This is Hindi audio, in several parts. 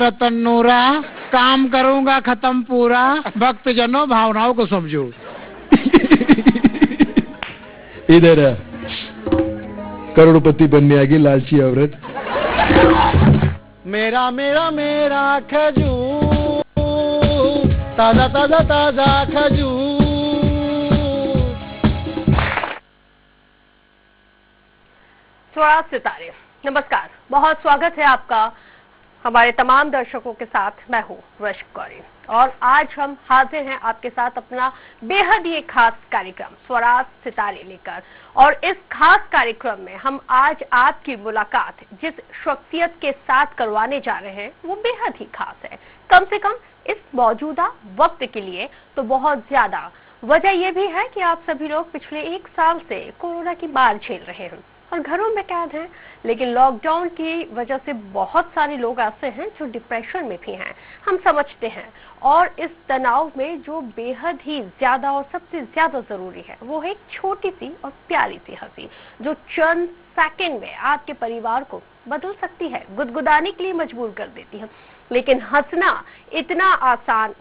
रतन नूरा, काम करूंगा खत्म पूरा, भक्त जनों भावनाओं को समझो। इधर करोड़पति बनने आएगी लालची औरत। मेरा मेरा मेरा खजूर, ताजा ताजा ताजा खजूर। स्वराज सितारे, नमस्कार, बहुत स्वागत है आपका हमारे तमाम दर्शकों के साथ। मैं हूँ रश्क गौरी और आज हम हाजिर हैं आपके साथ अपना बेहद ही खास कार्यक्रम स्वराज सितारे लेकर। और इस खास कार्यक्रम में हम आज आपकी मुलाकात जिस शख्सियत के साथ करवाने जा रहे हैं वो बेहद ही खास है, कम से कम इस मौजूदा वक्त के लिए तो बहुत ज्यादा। वजह यह भी है कि आप सभी लोग पिछले 1 साल से कोरोना की मार झेल रहे हैं और घरों में कैद हैं, लेकिन लॉकडाउन की वजह से बहुत सारे लोग ऐसे हैं जो डिप्रेशन में भी हैं, हम समझते हैं। और इस तनाव में जो बेहद ही ज्यादा और सबसे ज्यादा जरूरी है वो है एक छोटी सी और प्यारी सी हंसी, जो चंद सेकंड में आपके परिवार को बदल सकती है, गुदगुदाने के लिए मजबूर कर देती है। लेकिन हंसना इतना आसान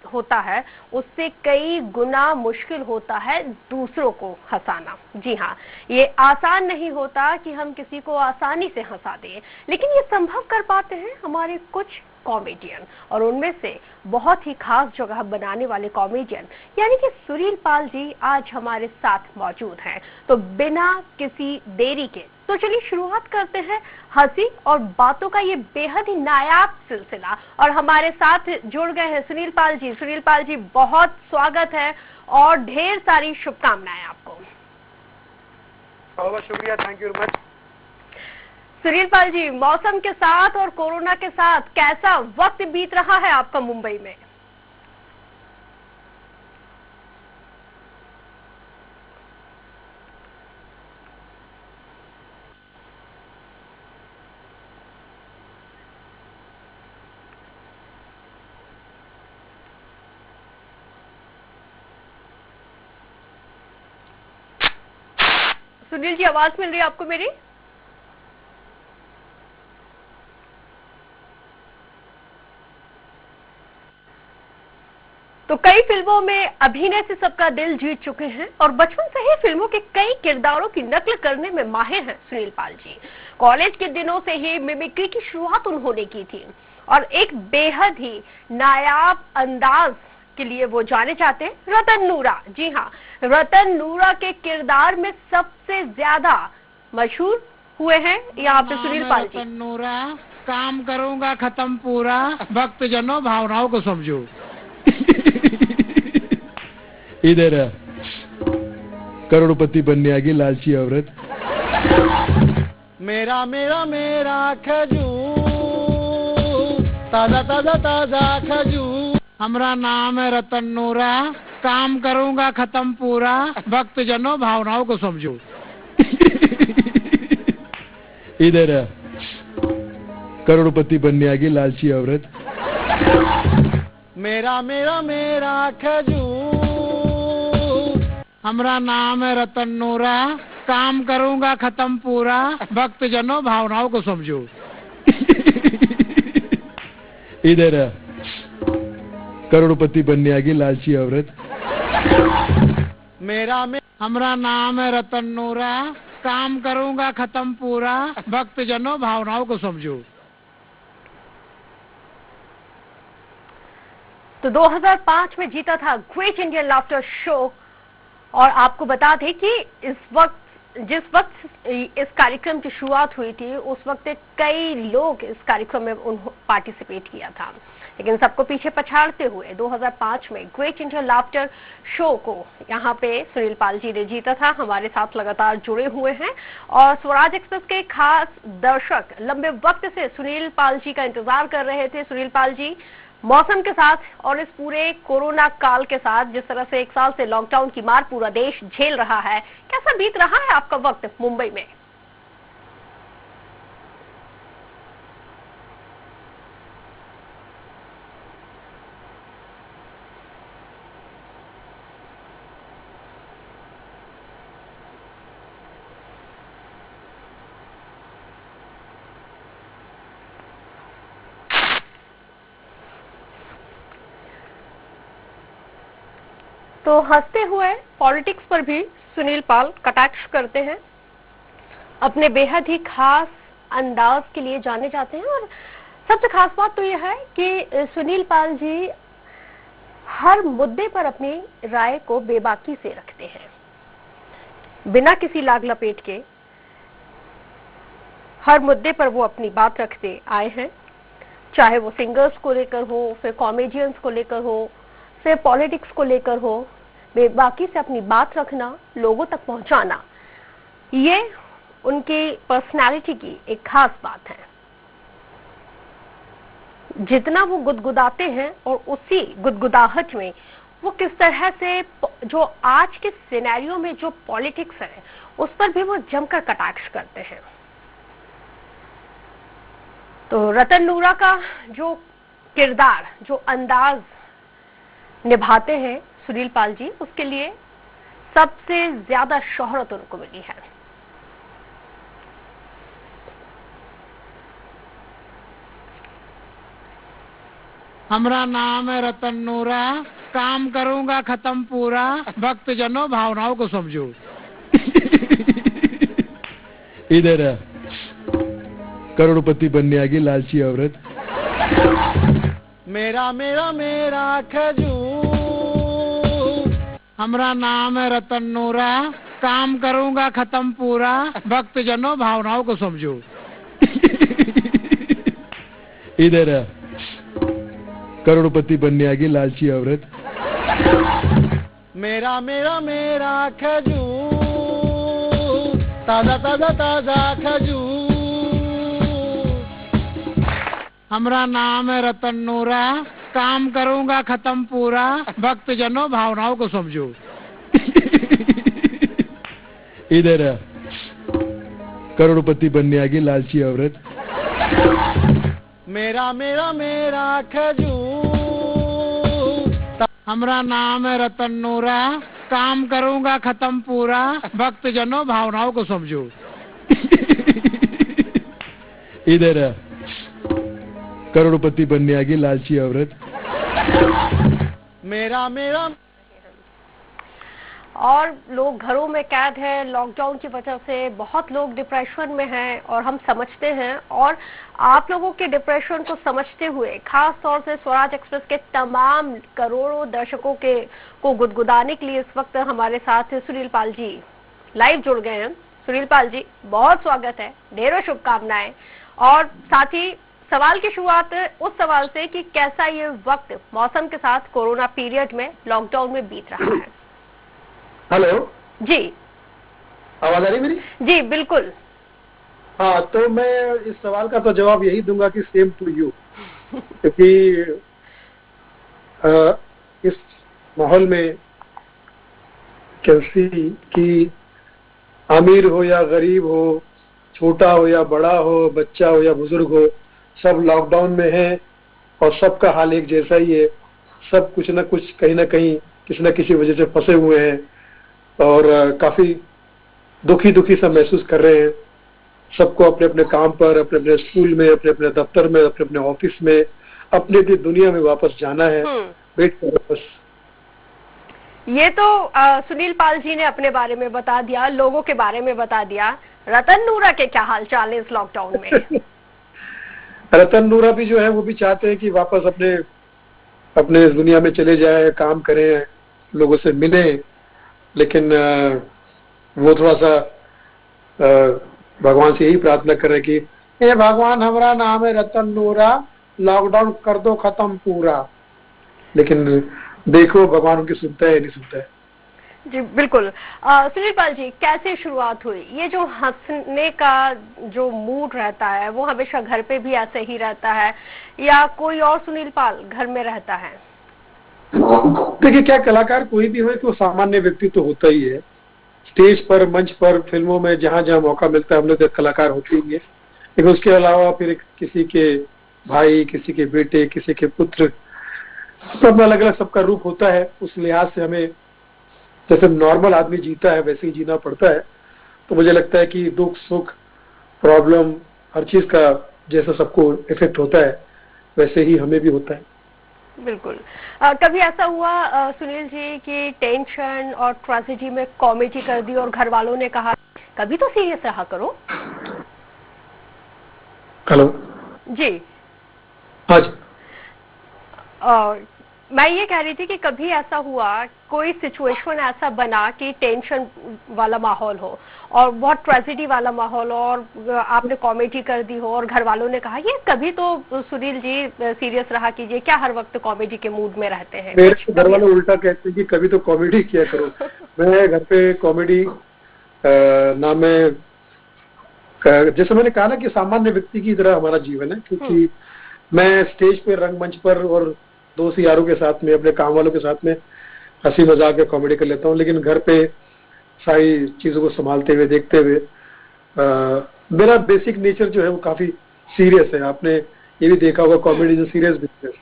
होता है, उससे कई गुना मुश्किल होता है दूसरों को हंसाना। जी हाँ, ये आसान नहीं होता कि हम किसी को आसानी से हंसा दें, लेकिन ये संभव कर पाते हैं हमारे कुछ कॉमेडियन। और उनमें से बहुत ही खास जगह बनाने वाले कॉमेडियन यानी कि सुरील पाल जी आज हमारे साथ मौजूद हैं। तो बिना किसी देरी के तो चलिए शुरुआत करते हैं हंसी और बातों का ये बेहद ही नायाब सिलसिला। और हमारे साथ जुड़ गए हैं सुनील पाल जी। सुनील पाल जी, बहुत स्वागत है और ढेर सारी शुभकामनाएं आपको। बहुत शुक्रिया, thank you very much. Sunil Pal ji, मौसम के साथ और कोरोना के साथ कैसा वक्त बीत रहा है आपका मुंबई में? सुनील जी, आवाज मिल रही है आपको मेरी? तो कई फिल्मों में अभिनय से सबका दिल जीत चुके हैं और बचपन से ही फिल्मों के कई किरदारों की नकल करने में माहिर हैं सुनील पाल जी। कॉलेज के दिनों से ही मिमिक्री की शुरुआत उन्होंने की थी और एक बेहद ही नायाब अंदाज के लिए वो जाने जाते हैं रतन नूरा। जी हाँ, रतन नूरा के किरदार में सबसे ज्यादा मशहूर हुए हैं यहाँ पे सुनील पाल जी। रतन नूरा, काम करूंगा खत्म पूरा, भक्त जनों भावनाओं को समझो। इधर करोड़पति बनने आएगी लालची औरत। मेरा मेरा मेरा खजूर, ताजा ताजा ताजा खजूर। हमारा नाम है रतन नूरा, काम करूंगा खत्म पूरा, भक्त जनों भावनाओं को समझो। इधर करोड़पति बनने आएगी लालची औरत। मेरा मेरा मेरा खजूर, हमारा नाम है रतन नूरा, काम करूंगा खत्म पूरा, भक्त जनों भावनाओं को समझो। इधर करोड़पति बनने आएगी लालची औरत। हमारा नाम है रतन नूरा, काम करूंगा खत्म पूरा, भक्त जनों भावनाओं को समझो। तो 2005 में जीता था ग्रेट इंडियन लाफ्टर शो। और आपको बता दें कि जिस वक्त इस कार्यक्रम की शुरुआत हुई थी उस वक्त कई लोग इस कार्यक्रम में पार्टिसिपेट किया था, लेकिन सबको पीछे पछाड़ते हुए 2005 में ग्रेट इंडियन लाफ्टर शो को यहाँ पे सुनील पाल जी ने जीता था। हमारे साथ लगातार जुड़े हुए हैं और स्वराज एक्सप्रेस के खास दर्शक लंबे वक्त से सुनील पाल जी का इंतजार कर रहे थे। सुनील पाल जी, मौसम के साथ और इस पूरे कोरोना काल के साथ जिस तरह से 1 साल से लॉकडाउन की मार पूरा देश झेल रहा है, कैसा बीत रहा है आपका वक्त मुंबई में? तो हंसते हुए पॉलिटिक्स पर भी सुनील पाल कटाक्ष करते हैं। अपने बेहद ही खास अंदाज के लिए जाने जाते हैं और सबसे खास बात तो यह है कि सुनील पाल जी हर मुद्दे पर अपनी राय को बेबाकी से रखते हैं, बिना किसी लाग लपेट के हर मुद्दे पर वो अपनी बात रखते आए हैं, चाहे वो सिंगर्स को लेकर हो, फिर कॉमेडियंस को लेकर हो, फिर पॉलिटिक्स को लेकर हो। बेबाकी से अपनी बात रखना, लोगों तक पहुंचाना, ये उनकी पर्सनालिटी की एक खास बात है। जितना वो गुदगुदाते हैं और उसी गुदगुदाहट में वो किस तरह से जो आज के सिनेरियो में जो पॉलिटिक्स है उस पर भी वो जमकर कटाक्ष करते हैं। तो रतन नूरा का जो किरदार, जो अंदाज निभाते हैं सुनील पाल जी, उसके लिए सबसे ज्यादा शोहरत उनको मिली है। हमारा नाम है रतन नूरा, काम करूंगा खत्म पूरा, भक्त जनों भावनाओं को समझो। इधर है करोड़पति बनने आ गई लालची औरत। मेरा मेरा मेरा खजूर, हमारा नाम है रतन नूरा, काम करूंगा खत्म पूरा, भक्त जनों भावनाओं को समझो। इधर है करोड़पति बनने आ गई लालची औरत। मेरा मेरा मेरा खजूर, ताजा ताजा ताजा खजूर, हमारा नाम है रतन नूरा, काम करूंगा खत्म पूरा, भक्त जनों भावनाओं को समझो। इधर है करोड़पति बनने आ गई लालची औरत। मेरा मेरा मेरा खजूर, हमारा नाम है रतन नूरा, काम करूंगा खत्म पूरा, भक्त जनों भावनाओं को समझो। इधर है करोड़पति बनने आ गई लालची औरत। मेरा मेरा और लोग घरों में कैद हैं, लॉकडाउन की वजह से बहुत लोग डिप्रेशन में हैं और हम समझते हैं, और आप लोगों के डिप्रेशन को समझते हुए खास तौर से स्वराज एक्सप्रेस के तमाम करोड़ों दर्शकों के को गुदगुदाने के लिए इस वक्त हमारे साथ सुनील पाल जी लाइव जुड़ गए हैं। सुनील पाल जी, बहुत स्वागत है, ढेरों शुभकामनाएं। और साथ ही सवाल की शुरुआत उस सवाल से कि कैसा ये वक्त मौसम के साथ कोरोना पीरियड में लॉकडाउन में बीत रहा है। हेलो जी, आवाज आ रही मेरी? जी बिल्कुल। हाँ, तो मैं इस सवाल का तो जवाब यही दूंगा कि सेम टू यू, क्योंकि इस माहौल में कैसी कि अमीर हो या गरीब हो, छोटा हो या बड़ा हो, बच्चा हो या बुजुर्ग हो, सब लॉकडाउन में है और सबका हाल एक जैसा ही है। सब कुछ न कुछ कहीं ना कहीं किसी न किसी वजह से फंसे हुए हैं और काफी दुखी सब महसूस कर रहे हैं। सबको अपने अपने काम पर, अपने अपने स्कूल में, अपने अपने दफ्तर में, अपने अपने ऑफिस में, अपनी अपनी दुनिया में वापस जाना है। वेट करो बस। ये तो सुनील पाल जी ने अपने बारे में बता दिया, लोगों के बारे में बता दिया। रतन नूरा के क्या हाल चाल है इस लॉकडाउन में? रतन नूरा भी जो है वो भी चाहते हैं कि वापस अपने अपने दुनिया में चले जाए, काम करें, लोगों से मिलें, लेकिन वो थोड़ा सा भगवान से यही प्रार्थना कर रहे हैं कि हे भगवान, हमारा नाम है रतन नूरा, लॉकडाउन कर दो खत्म पूरा। लेकिन देखो भगवान उनकी सुनता है नहीं सुनता है। जी बिल्कुल। सुनील पाल जी, कैसे शुरुआत हुई? ये जो हंसने का जो मूड रहता है वो हमेशा घर पे भी ऐसे ही रहता है या कोई और सुनील पाल घर में रहता है? देखिए, क्या कलाकार कोई भी हो कि वो सामान्य व्यक्ति तो होता ही है। स्टेज पर, मंच पर, फिल्मों में, जहां जहां मौका मिलता है हम लोग तो कलाकार होते ही है। लेकिन उसके अलावा फिर किसी के भाई, किसी के बेटे, किसी के पुत्र, सब अलग अलग सबका रूप होता है। उस लिहाज से हमें जैसे नॉर्मल आदमी जीता है वैसे ही जीना पड़ता है। तो मुझे लगता है कि दुख सुख, प्रॉब्लम, हर चीज का जैसा सबको इफेक्ट होता है वैसे ही हमें भी होता है। बिल्कुल। कभी ऐसा हुआ सुनील जी कि टेंशन और ट्रेजेडी में कॉमेडी कर दी और घर वालों ने कहा कभी तो सीरियस रहा करो? हेलो जी। हाँ जी। मैं ये कह रही थी कि कभी ऐसा हुआ, कोई सिचुएशन ऐसा बना कि टेंशन वाला माहौल हो और बहुत ट्रेजेडी वाला माहौल हो और आपने कॉमेडी कर दी हो और घर वालों ने कहा ये कभी तो सुनील जी सीरियस रहा कीजिए, क्या हर वक्त कॉमेडी के मूड में रहते हैं? मेरे घर वाले उल्टा कहते हैं कि कभी तो कॉमेडी किया करो। मैं घर पे कॉमेडी ना मैं जैसे मैंने कहा ना कि सामान्य व्यक्ति की तरह हमारा जीवन है, क्योंकि मैं स्टेज पे रंगमंच पर और दोस्त यारों के साथ में अपने काम वालों के साथ में हंसी मजाक या कॉमेडी कर लेता हूँ, लेकिन घर पे सारी चीजों को संभालते हुए देखते हुए मेरा बेसिक नेचर जो है वो काफी सीरियस है। आपने ये भी देखा होगा, comedy is a serious business,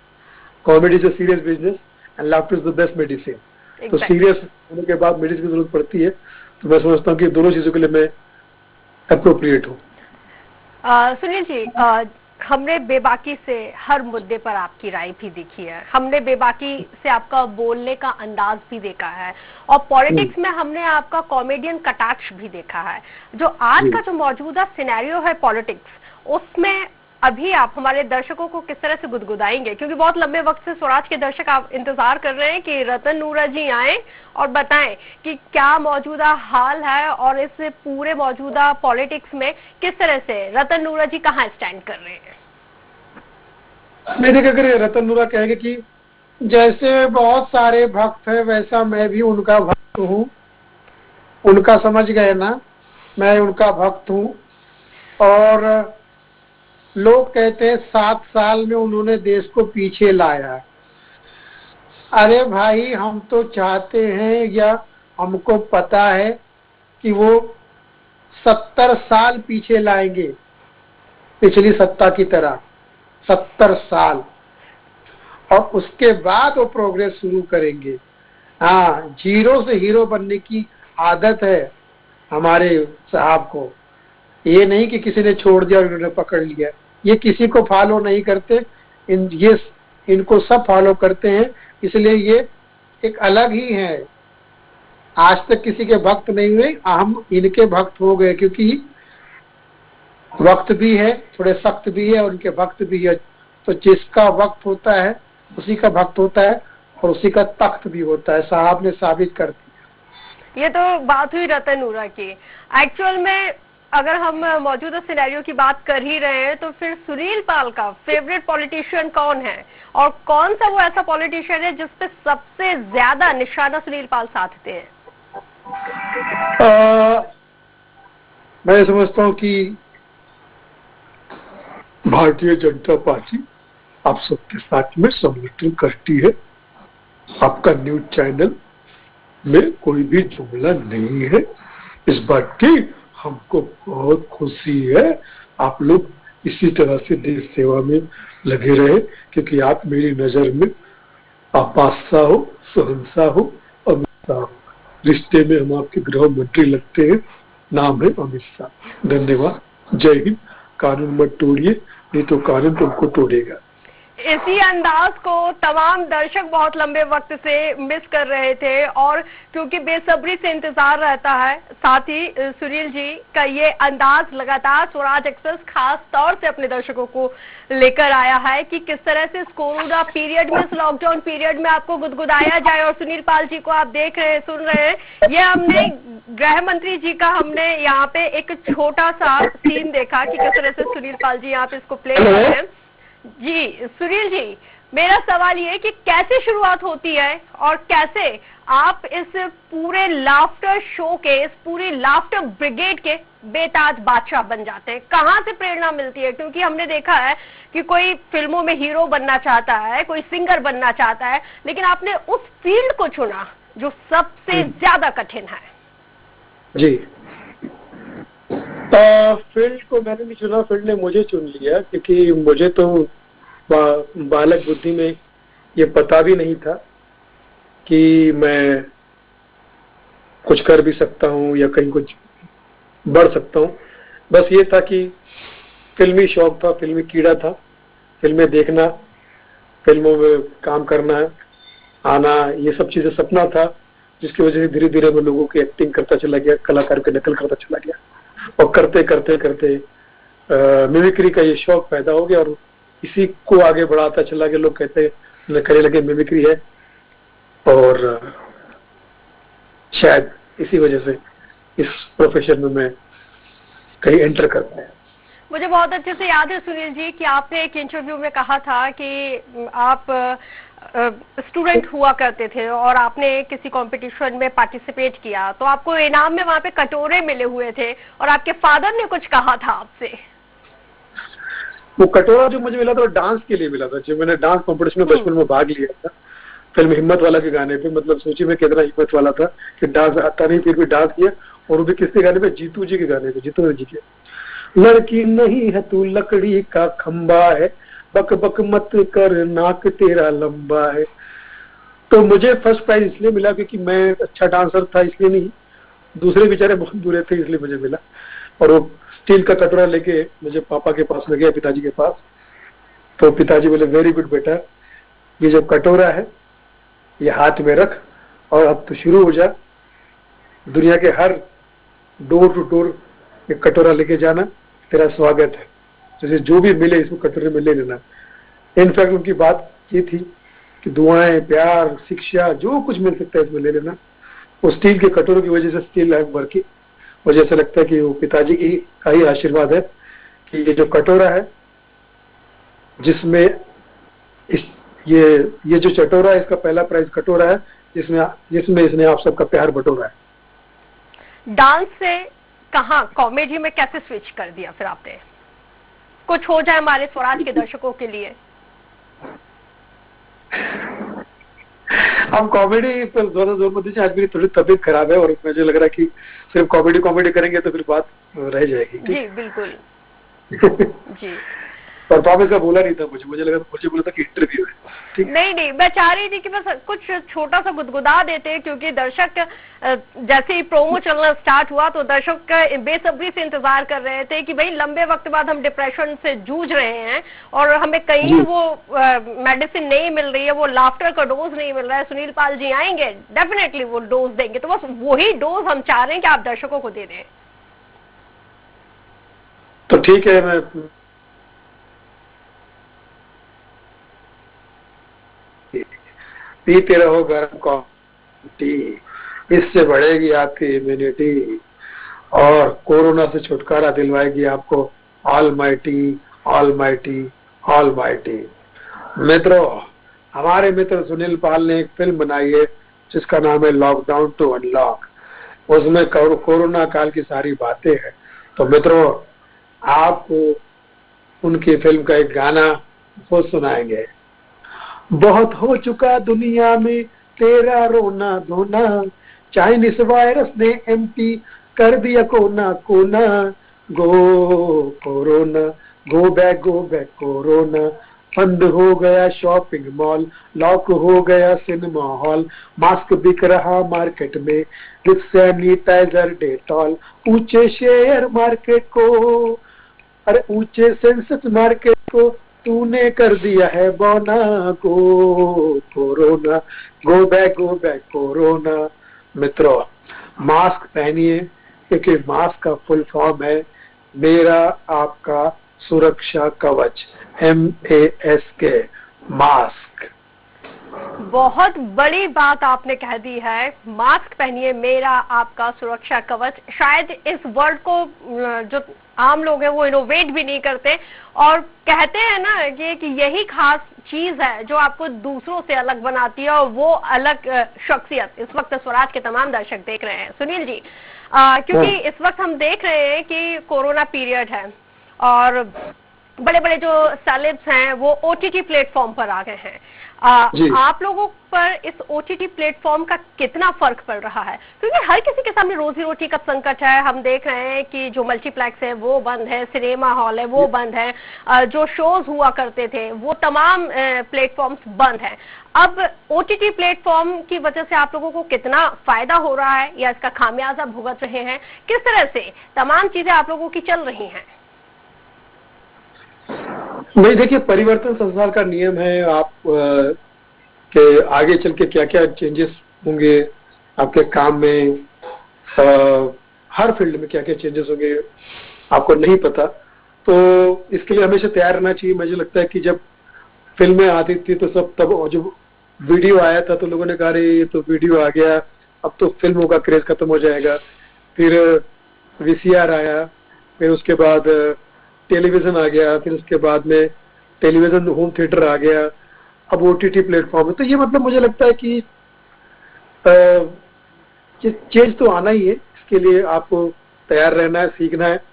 comedy is a serious business and laughter is the best medicine. तो सीरियस होने के बाद मेडिसिन की जरूरत पड़ती है, तो मैं समझता हूँ कि दोनों चीजों के लिए मैं अप्रोप्रिएट हूँ। सुनील जी, हमने बेबाकी से हर मुद्दे पर आपकी राय भी देखी है, हमने बेबाकी से आपका बोलने का अंदाज भी देखा है और पॉलिटिक्स में हमने आपका कॉमेडियन कटाक्ष भी देखा है। जो आज का जो मौजूदा सिनेरियो है पॉलिटिक्स, उसमें अभी आप हमारे दर्शकों को किस तरह से गुदगुदाएंगे? क्योंकि बहुत लंबे वक्त से स्वराज के दर्शक आप इंतजार कर रहे हैं कि रतन नूरा जी आए और बताएं कि क्या मौजूदा हाल है और इस पूरे मौजूदा पॉलिटिक्स में किस तरह से रतन नूरा जी कहाँ स्टैंड कर रहे हैं। मेरे क्या करे, रतन नूरा कहेंगे कि जैसे बहुत सारे भक्त है वैसा मैं भी उनका भक्त हूँ, उनका समझ गए ना, मैं उनका भक्त हूँ। और लोग कहते हैं 7 साल में उन्होंने देश को पीछे लाया। अरे भाई, हम तो चाहते हैं या हमको पता है कि वो 70 साल पीछे लाएंगे, पिछली सत्ता की तरह 70 साल, और उसके बाद वो प्रोग्रेस शुरू करेंगे। हाँ, जीरो से हीरो बनने की आदत है हमारे साहब को, ये नहीं कि किसी ने छोड़ दिया और उन्होंने पकड़ लिया। ये किसी को फॉलो नहीं करते, इनको सब फॉलो करते हैं, इसलिए ये एक अलग ही है। आज तक किसी के भक्त नहीं हुए, हम इनके भक्त हो गए, क्योंकि वक्त भी है, थोड़े सख्त भी है और उनके भक्त भी है। तो जिसका वक्त होता है उसी का भक्त होता है और उसी का तख्त भी होता है, साहब ने साबित कर दिया। ये तो बात हुई रतन नूरा की। एक्चुअल में अगर हम मौजूदा सिनेरियो की बात कर ही रहे हैं, तो फिर सुनील पाल का फेवरेट पॉलिटिशियन कौन है और कौन सा वो ऐसा पॉलिटिशियन है जिसपे सबसे ज्यादा निशाना सुनील पाल साधते हैं? मैं समझता हूँ कि भारतीय जनता पार्टी आप सबके साथ में समर्थन करती है। आपका न्यूज चैनल में कोई भी जुमला नहीं है, इस बात की हमको बहुत खुशी है। आप लोग इसी तरह से देश सेवा में लगे रहे, क्योंकि आप मेरी नजर में आप बादशाह हो, शहंशाह हो, अमित शाह हो। रिश्ते में हम आपके गृह मंत्री लगते हैं, नाम है अमित शाह। धन्यवाद, जय हिंद। कानून मत तोड़िए, नहीं तो कानून तुमको तोड़ेगा। इसी अंदाज को तमाम दर्शक बहुत लंबे वक्त से मिस कर रहे थे और क्योंकि बेसब्री से इंतजार रहता है, साथ ही सुनील जी का ये अंदाज लगातार स्वराज एक्सप्रेस खास तौर से अपने दर्शकों को लेकर आया है कि किस तरह से इस कोरोना पीरियड में, इस लॉकडाउन पीरियड में आपको गुदगुदाया जाए। और सुनील पाल जी को आप देख रहे हैं, सुन रहे हैं, ये हमने गृह मंत्री जी का हमने यहाँ पे एक छोटा सा सीन देखा कि किस तरह से सुनील पाल जी यहाँ पे इसको प्ले कर रहे हैं। जी सुनील जी, मेरा सवाल ये कि कैसे शुरुआत होती है और कैसे आप इस पूरे लाफ्टर शो के, इस पूरी लाफ्टर ब्रिगेड के बेताज बादशाह बन जाते हैं? कहाँ से प्रेरणा मिलती है? क्योंकि हमने देखा है कि कोई फिल्मों में हीरो बनना चाहता है, कोई सिंगर बनना चाहता है, लेकिन आपने उस फील्ड को चुना जो सबसे ज्यादा कठिन है। जी, फील्ड को मैंने नहीं चुना, फील्ड ने मुझे चुन लिया, क्योंकि मुझे तो बालक बुद्धि में ये पता भी नहीं था कि मैं कुछ कर भी सकता हूँ या कहीं कुछ बढ़ सकता हूँ। बस ये था कि फिल्मी शौक था, फिल्मी कीड़ा था, फिल्में देखना फिल्मों में काम करना, आना, ये सब चीजें सपना था, जिसकी वजह से धीरे धीरे मैं लोगों की एक्टिंग करता चला गया, कलाकार की नकल करता चला गया और करते करते करते मिमिक्री का ये शौक पैदा हो गया और इसी को आगे बढ़ाता चला गया। लोग कहने लगे मिमिक्री है और शायद इसी वजह से इस प्रोफेशन में मैं कहीं एंटर कर पाया। मुझे बहुत अच्छे से याद है सुनील जी कि आपने एक इंटरव्यू में कहा था कि आप स्टूडेंट हुआ करते थे और आपने किसी कंपटीशन में पार्टिसिपेट किया तो आपको इनाम में वहां पे कटोरे मिले हुए थे और आपके फादर ने कुछ कहा था आपसे। वो कटोरा जो मुझे मिला था वो डांस के लिए मिला था। जो मैंने डांस कॉम्पिटिशन में बचपन में भाग लिया था फिल्म हिम्मत वाला के गाने पे, मतलब सोचिए मैं कितना हिम्मत वाला था कि डांस आता नहीं फिर भी डांस किया, और वो भी किसके गाने पे, जीतू जी के गाने पे, जीतू जी के। लड़की नहीं है तू लकड़ी का खंबा है, बक बक मत कर नाक तेरा लंबा है। तो मुझे फर्स्ट प्राइज इसलिए मिला क्योंकि मैं अच्छा डांसर था, इसलिए नहीं, दूसरे बेचारे बहुत बुरे थे इसलिए मुझे मिला। और वो स्टील का कटोरा लेके मुझे पापा के पास ले गया, पिताजी के पास। तो पिताजी बोले वेरी गुड बेटा, ये जो कटोरा है ये हाथ में रख और अब तो शुरू हो जा, दुनिया के हर डोर टू डोर ये कटोरा लेके जाना, तेरा स्वागत है, जैसे जो भी मिले इसको कटोरे में ले लेना। इनफैक्ट उनकी बात ये थी कि दुआएं, प्यार, शिक्षा जो कुछ मिल सकता है इसमें ले लेना। वो स्टील के कटोरों की वजह से स्टील लाइफ वर्की, मुझे ऐसा लगता है कि वो पिताजी की का ही आशीर्वाद है कि ये जो कटोरा है जिसमें ये जो चटोरा है इसका पहला प्राइज कटोरा है जिसमें इसने आप सबका प्यार बटोरा है। डांस से कहाँ कॉमेडी में कैसे स्विच कर दिया फिर आपने? कुछ हो जाए हमारे स्वराज के दर्शकों के लिए। हम कॉमेडी पर ज्यादा जोर मत दीजिए, आज मेरी थोड़ी तबीयत खराब है और मुझे लग रहा है कि सिर्फ कॉमेडी करेंगे तो फिर बात रह जाएगी। जी बिल्कुल। जी परफॉर्मेंस का बोला नहीं था मुझे लगा, मुझे बोला था कि इंटरव्यू है। ठीक, नहीं, मैं चाह रही थी कि बस कुछ छोटा सा गुदगुदा देते, क्योंकि दर्शक जैसे ही प्रोमो चलना स्टार्ट हुआ तो दर्शक बेसब्री से इंतजार कर रहे थे कि भाई लंबे वक्त बाद हम डिप्रेशन से जूझ रहे हैं और हमें कहीं वो मेडिसिन नहीं मिल रही है, वो लाफ्टर का डोज नहीं मिल रहा है। सुनील पाल जी आएंगे, डेफिनेटली वो डोज देंगे, तो बस वही डोज हम चाह रहे हैं कि आप दर्शकों को दे दें। तो ठीक है, मैं पीते रहो गर्म कॉफी, इससे बढ़ेगी आपकी इम्यूनिटी और कोरोना से छुटकारा दिलवाएगी आपको ऑलमाइटी ऑलमाइटी ऑलमाइटी। मित्रों, हमारे मित्र सुनील पाल ने एक फिल्म बनाई है जिसका नाम है लॉकडाउन टू अनलॉक। उसमें कोरोना काल की सारी बातें हैं। तो मित्रों, आपको उनकी फिल्म का एक गाना वो सुनाएंगे। बहुत हो चुका दुनिया में तेरा रोना धोना, चाइनीस वायरस ने एमपी कर दिया कोना कोना। गो कोरोना, गो बैक कोरोना। बंद हो गया शॉपिंग मॉल, लॉक हो गया सिनेमा हॉल, मास्क बिक रहा मार्केट में विथ सैनिटाइजर डेटॉल। ऊंचे शेयर मार्केट को, अरे ऊंचे सेंसेक्स मार्केट को तूने कर दिया है बौना। गो कोरोना, गो बैक कोरोना। मित्रों, मास्क पहनिए क्योंकि मास्क का फुल फॉर्म है मेरा आपका सुरक्षा कवच, MASK, मास्क। बहुत बड़ी बात आपने कह दी है, मास्क पहनिए मेरा आपका सुरक्षा कवच। शायद इस वर्ड को जो आम लोग हैं वो इनोवेट भी नहीं करते और कहते हैं ना कि यही खास चीज है जो आपको दूसरों से अलग बनाती है और वो अलग शख्सियत इस वक्त स्वराज के तमाम दर्शक देख रहे हैं। सुनील जी, क्योंकि इस वक्त हम देख रहे हैं कि कोरोना पीरियड है और बड़े बड़े जो सेलेब्स हैं वो OTT प्लेटफॉर्म पर आ गए हैं। आप लोगों पर इस OTT प्लेटफॉर्म का कितना फर्क पड़ रहा है? क्योंकि हर किसी के सामने रोजी रोटी का संकट है। हम देख रहे हैं कि जो मल्टीप्लेक्स है वो बंद है, सिनेमा हॉल है वो बंद है, जो शोज हुआ करते थे वो तमाम प्लेटफॉर्म्स बंद हैं। अब OTT प्लेटफॉर्म की वजह से आप लोगों को कितना फायदा हो रहा है या इसका खामियाजा भुगत रहे हैं? किस तरह से तमाम चीजें आप लोगों की चल रही हैं? नहीं, देखिए, परिवर्तन संसार का नियम है। आप के आगे चल के क्या क्या चेंजेस होंगे आपके काम में, हर फील्ड में क्या क्या चेंजेस होंगे आपको नहीं पता। तो इसके लिए हमेशा तैयार रहना चाहिए। मुझे लगता है कि जब फिल्में आती थी तो सब, तब जो वीडियो आया था तो लोगों ने कहा अरे ये तो वीडियो आ गया, अब तो फिल्मों का क्रेज खत्म हो जाएगा। फिर वीसीआर आया, फिर उसके बाद टेलीविजन आ गया, फिर उसके बाद में टेलीविजन होम थिएटर आ गया, अब ओटीटी प्लेटफॉर्म है। तो ये मतलब मुझे लगता है कि चेंज तो आना ही है। इसके लिए आपको तैयार रहना है, सीखना है,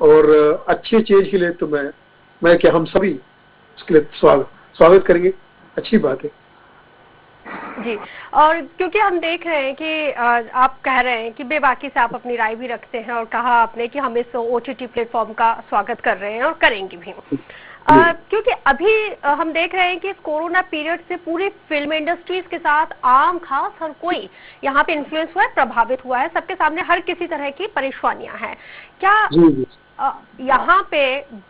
और अच्छे चेंज के लिए तो मैं क्या, हम सभी उसके लिए स्वागत करेंगे। अच्छी बात है जी। और क्योंकि हम देख रहे हैं कि आप कह रहे हैं कि बेबाकी से आप अपनी राय भी रखते हैं, और कहा आपने कि हम इस ओटीटी प्लेटफॉर्म का स्वागत कर रहे हैं और करेंगे भी। क्योंकि अभी हम देख रहे हैं कि इस कोरोना पीरियड से पूरी फिल्म इंडस्ट्रीज के साथ आम खास हर कोई यहाँ पे इन्फ्लुएंस हुआ है, प्रभावित हुआ है। सबके सामने हर किसी तरह की परेशानियां हैं। क्या यहाँ पे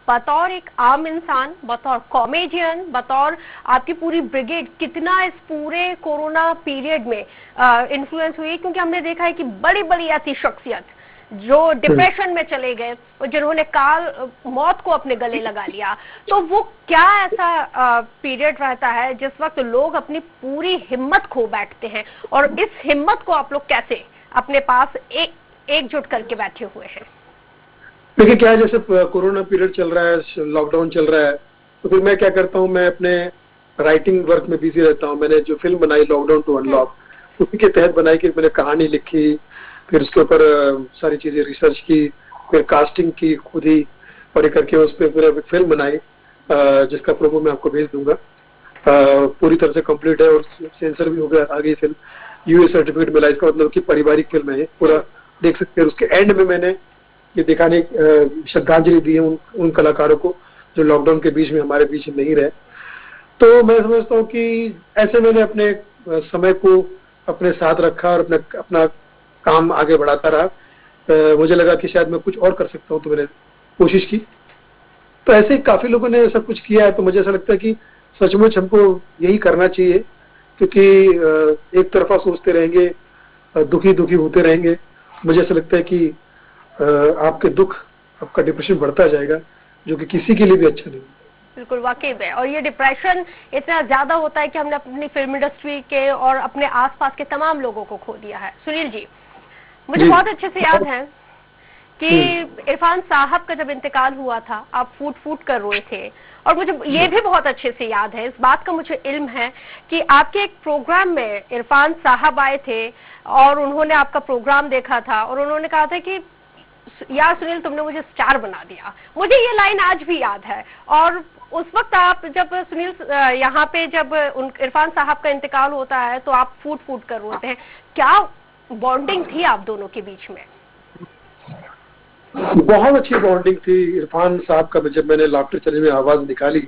बतौर एक आम इंसान, बतौर कॉमेडियन, बतौर आपकी पूरी ब्रिगेड कितना इस पूरे कोरोना पीरियड में इन्फ्लुएंस हुई? क्योंकि हमने देखा है कि बड़ी बड़ी ऐसी शख्सियत जो डिप्रेशन में चले गए और जिन्होंने मौत को अपने गले लगा लिया, तो वो क्या ऐसा पीरियड रहता है जिस वक्त लोग अपनी पूरी हिम्मत खो बैठते हैं, और इस हिम्मत को आप लोग कैसे अपने पास एकजुट करके बैठे हुए हैं? देखिए, क्या है, जैसे कोरोना पीरियड चल रहा है, लॉकडाउन चल रहा है, तो फिर मैं क्या करता हूँ, मैं अपने राइटिंग वर्क में बिजी रहता हूँ। मैंने जो फिल्म बनाई लॉकडाउन टू अनलॉक, उसी के तहत बनाई कि मैंने कहानी लिखी, फिर उसके ऊपर सारी चीजें रिसर्च की, फिर कास्टिंग की खुद ही, और ये करके उस पर पूरा फिल्म बनाई, जिसका प्रोमो मैं आपको भेज दूंगा। पूरी तरह से कंप्लीट है और सेंसर भी हो गया, आ गई फिल्म, यूएस सर्टिफिकेट मिला। इसका मतलब कि पारिवारिक फिल्म है, पूरा देख सकते हैं। उसके एंड में मैंने ये दिखाने श्रद्धांजलि दी है उन कलाकारों को जो लॉकडाउन के बीच में हमारे बीच नहीं रहे। तो मैं समझता हूँ कि ऐसे मैंने अपने समय को अपने साथ रखा और अपना काम आगे बढ़ाता रहा। मुझे लगा कि शायद मैं कुछ और कर सकता हूँ, तो मैंने कोशिश की। तो ऐसे ही काफी लोगों ने सब कुछ किया है। तो मुझे ऐसा लगता है कि सचमुच हमको यही करना चाहिए, क्योंकि एक तरफा सोचते रहेंगे, दुखी दुखी होते रहेंगे, मुझे ऐसा लगता है कि आपके दुख, आपका डिप्रेशन बढ़ता जाएगा, जो कि किसी के लिए भी अच्छा नहीं। बिल्कुल, वाकई में। और ये डिप्रेशन इतना ज्यादा होता है कि हमने अपनी फिल्म इंडस्ट्री के और अपने आसपास के तमाम लोगों को खो दिया है। सुनील जी, मुझे बहुत अच्छे से याद है कि इरफान साहब का जब इंतकाल हुआ था, आप फूट फूट कर रोए थे। और मुझे ये भी बहुत अच्छे से याद है, इस बात का मुझे इल्म है कि आपके एक प्रोग्राम में इरफान साहब आए थे और उन्होंने आपका प्रोग्राम देखा था, और उन्होंने कहा था कि यार सुनील, तुमने मुझे स्टार बना दिया। मुझे ये लाइन आज भी याद है। और उस वक्त आप जब सुनील यहाँ पे जब इरफान साहब का इंतकाल होता है तो आप फूट फूट कर रोते हैं। क्या बॉन्डिंग थी आप दोनों के बीच में? बहुत अच्छी बॉन्डिंग थी इरफान साहब का। जब मैंने लाफ्टर चैलेंज में आवाज निकाली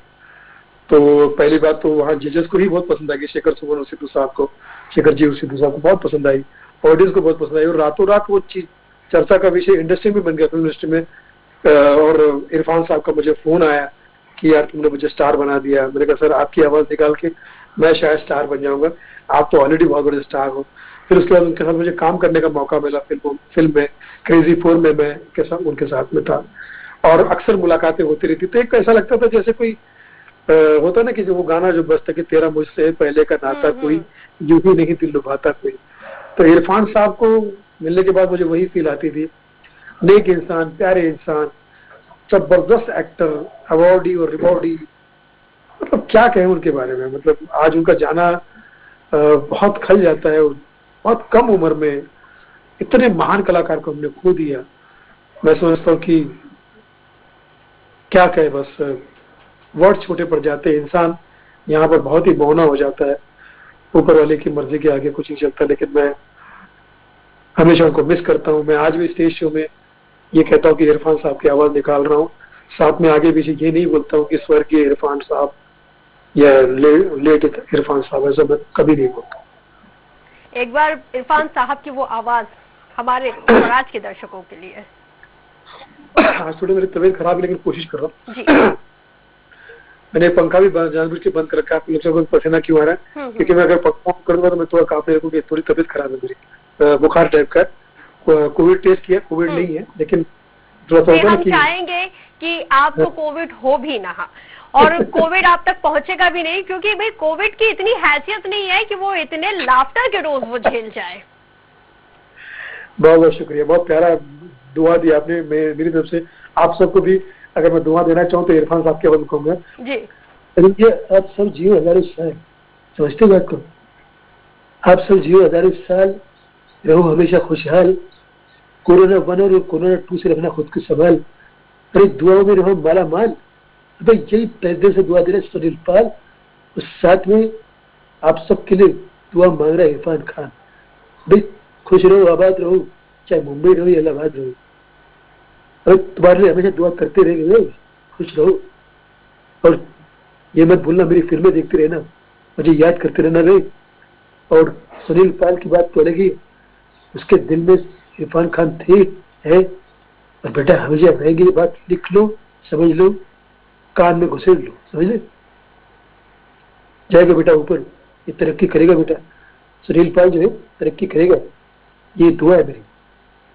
तो पहली बात तो वहाँ जजेस को ही बहुत पसंद आई, शेखर सुमन और सिद्धू साहब को, शेखर जी और सिद्धू साहब को बहुत पसंद आई, ऑडियंस को बहुत पसंद आई, और रातों रात वो चीज चर्चा का विषय इंडस्ट्री में बन गया, फिल्म इंडस्ट्री में। और इरफान साहब का मुझे फोन आया कि यार तुमने मुझे स्टार बना दिया। मैंने कहा सर, आपकी आवाज निकाल के मैं शायद स्टार बन जाऊंगा, आप तो ऑलरेडी बहुत बड़े स्टार हो। फिर उसके बाद उनके साथ मुझे काम करने का मौका मिला फिल्म में, क्रेजी 4 में मैं उनके साथ में था, और अक्सर मुलाकातें होती रहती। तो एक ऐसा लगता था जैसे कोई होता ना कि जो वो गाना जो बजता कि तेरा मुझसे पहले का नाता कोई, यूं ही नहीं दिल लुभाता कोई। तो इरफान साहब को मिलने के बाद मुझे वही फील आती थी, नेक इंसान, प्यारे इंसान, जबरदस्त एक्टर, अवार्डी और रिवॉर्डी, मतलब क्या कहें उनके बारे में। मतलब आज उनका जाना बहुत खल जाता है। बहुत कम उम्र में इतने महान कलाकार को हमने खो दिया। मैं समझता हूँ कि क्या कहे, बस वर्ड छोटे पड़ जाते हैं। इंसान यहाँ पर बहुत ही बौना हो जाता है, ऊपर वाले की मर्जी के आगे कुछ नहीं चलता। लेकिन मैं हमेशा उनको मिस करता हूँ। मैं आज भी स्टेज शो में ये कहता हूँ कि इरफान साहब की आवाज निकाल रहा हूँ, साथ में आगे पीछे ये नहीं बोलता हूँ कि स्वर्गीय इरफान साहब या लेट इरफान साहब, ऐसा मैं कभी नहीं बोलता। एक बार इरफान साहब की वो आवाज हमारे स्वराज के दर्शकों के लिए। आज थोड़ी मेरी तबीयत खराब है, लेकिन कोशिश कर रहा हूँ। मैंने पंखा भी जानबूझ के बंद कर रखा है। आप लोग सबको पसीना क्यों आ रहा है? क्योंकि मैं अगर पंखा करूंगा तो मैं थोड़ा कांपने लगूंगी, थोड़ी तबीयत खराब है मेरी, बुखार टाइप का। कोविड टेस्ट किया, कोविड नहीं है, लेकिन थोड़ा सा हम चाहेंगे कि आपको कोविड हो भी ना, और कोविड आप तक पहुंचेगा भी नहीं, क्योंकि भाई कोविड की इतनी हैसियत नहीं है कि वो इतने लाफ्टर के रोज वो झेल जाए। बहुत बहुत शुक्रिया, बहुत प्यारा दुआ दी आपने मेरी तरफ से। आप सबको भी अगर मैं दुआ देना चाहूँ तो इरफान साहब के हवाले कहूंगा जी। ये आप सब जियो हजारों साल, समझते बात को? आप सब जियो हजारों साल, रहो हमेशा खुशहाल, कोरोना 1 और कोरोना 2 से रखना खुद को संभाल, अरे दुआओं में रहो माला माल। भाई यही पैदे से दुआ दे रहे सुनील पाल, और साथ में आप सबके लिए दुआ मांग रहा है इरफान खान। भाई खुश रहो, आबाद रहो, चाहे मुंबई रहो या इलाहाबाद रहो, अरे तुम्हारे लिए हमेशा दुआ करते रहेंगे, खुश रहो। और ये मत भूलना, मेरी फिल्में देखते रहना, मुझे याद करते रहना रे। और सुनील पाल की बात तो अलग ही, उसके दिल में इरफान खान थे, है, और बेटा हमेशा रहेंगी। ये बात लिख लो, समझ लो, कान में घुसेड़ लो, समझ ले। जाएगा बेटा ऊपर, ये तरक्की करेगा बेटा, सुनील पाल जो है तरक्की करेगा, ये दुआ है मेरी,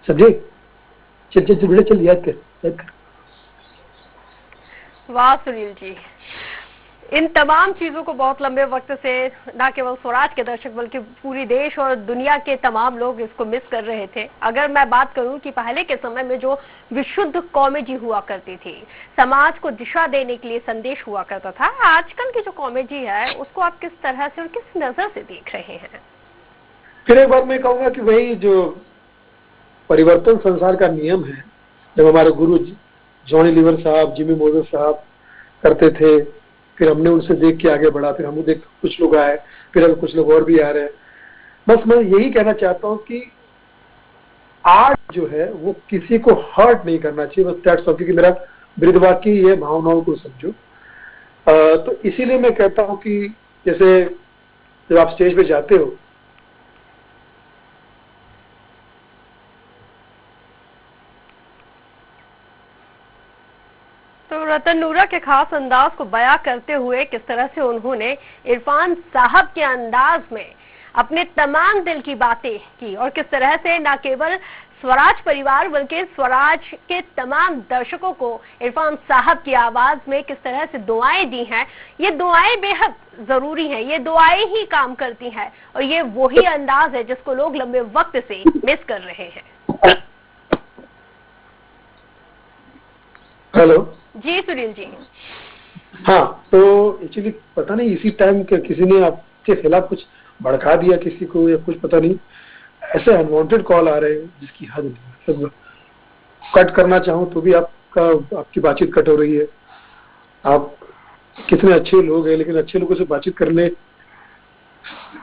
समझे? चल चल चल बेटा, चल याद कर, याद कर। वाह सुनील जी, इन तमाम चीजों को बहुत लंबे वक्त से न केवल स्वराज के दर्शक बल्कि पूरी देश और दुनिया के तमाम लोग इसको मिस कर रहे थे। अगर मैं बात करूं कि पहले के समय में जो विशुद्ध कॉमेडी हुआ करती थी, समाज को दिशा देने के लिए संदेश हुआ करता था, आजकल की जो कॉमेडी है उसको आप किस तरह से और किस नजर से देख रहे हैं? फिर एक बात मैं कहूंगा कि वही जो परिवर्तन संसार का नियम है, जब हमारे गुरु जॉनी लीवर साहब, जिमी मोजेस साहब करते थे, फिर हमने उनसे देख के आगे बढ़ा, फिर हम देख कुछ लोग आए, फिर अब कुछ लोग और भी आ रहे हैं। बस मैं यही कहना चाहता हूँ कि आर्ट जो है वो किसी को हर्ट नहीं करना चाहिए, बस दैट्स ऑल। क्योंकि मेरा बृहदवाक्य ही है, भावनाओं को समझो। तो इसीलिए मैं कहता हूँ कि जैसे जब आप स्टेज पे जाते हो, तो रतन नूरा के खास अंदाज को बयां करते हुए किस तरह से उन्होंने इरफान साहब के अंदाज में अपने तमाम दिल की बातें की, और किस तरह से न केवल स्वराज परिवार बल्कि स्वराज के तमाम दर्शकों को इरफान साहब की आवाज में किस तरह से दुआएं दी हैं। ये दुआएं बेहद जरूरी हैं, ये दुआएं ही काम करती हैं, और ये वही अंदाज है जिसको लोग लंबे वक्त से मिस कर रहे हैं। हेलो जी सुनील जी। हाँ, तो एक्चुअली पता नहीं इसी टाइम किसी ने आपके खिलाफ कुछ भड़का दिया किसी को या कुछ, पता नहीं, ऐसे अनवांटेड कॉल आ रहे हैं जिसकी हद नहीं। मतलब कट करना चाहूँ तो भी आपकी बातचीत कट हो रही है। आप कितने अच्छे लोग हैं, लेकिन अच्छे लोगों से बातचीत करने